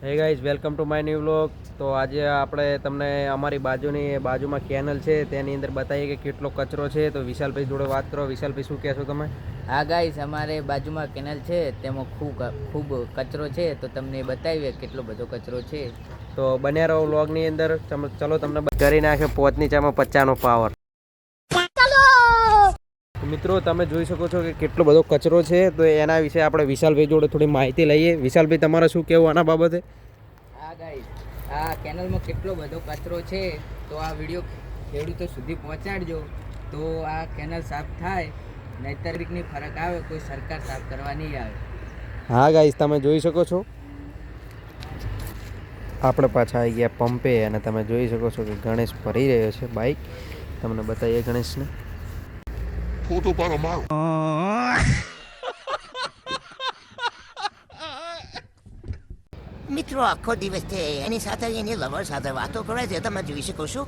Hey guys welcome to my new vlog. તો આજે આપણે તમને અમારી બાજુમાં કેનલ છે તેની અંદર બતાવીએ કે કેટલો કચરો છે. તો વિશાલભાઈ જોડે વાત કરો. વિશાલભાઈ શું કહેશો તમે? હા ગાઈસ, અમારે બાજુમાં કેનલ છે તેમાં ખૂબ કચરો છે, તો તમને બતાવીએ કેટલો બધો કચરો છે. તો બન્યા રહો વ્લોગની અંદર. ચલો તમને કરી નાખે પોતની ચામાં 50નો પાવર. મિત્રો તમે જોઈ શકો છો કે કેટલો બધો કચરો છે. તો એના વિશે આપણે વિશાલભાઈ જોડે થોડી માહિતી લઈએ. વિશાલભાઈ, તમારે શું કહેવું આના બાબતે? હા ગાઈસ, આ કેનલમાં કેટલો બધો કચરો છે, તો આ વિડીયો ખેડૂતો સુધી પહોંચાડજો તો આ કેનલ સાફ થાય. નૈતરિકની ફરક આવે, કોઈ સરકાર સાફ કરવા નહીં આવે. હા ગાઈસ, તમે જોઈ શકો છો આપણે પાછા આવી ગયા પંપે અને તમે જોઈ શકો છો કે ગણેશ ભરી રહ્યો છે બાઈક. તમને બતાવીએ ગણેશને. ફોટો પાડો મારો. મિત્રો આખો દિવસ છે એની સાથે એની લવર સાથે વાતો કરે છે, તમે જોઈ શકો છો.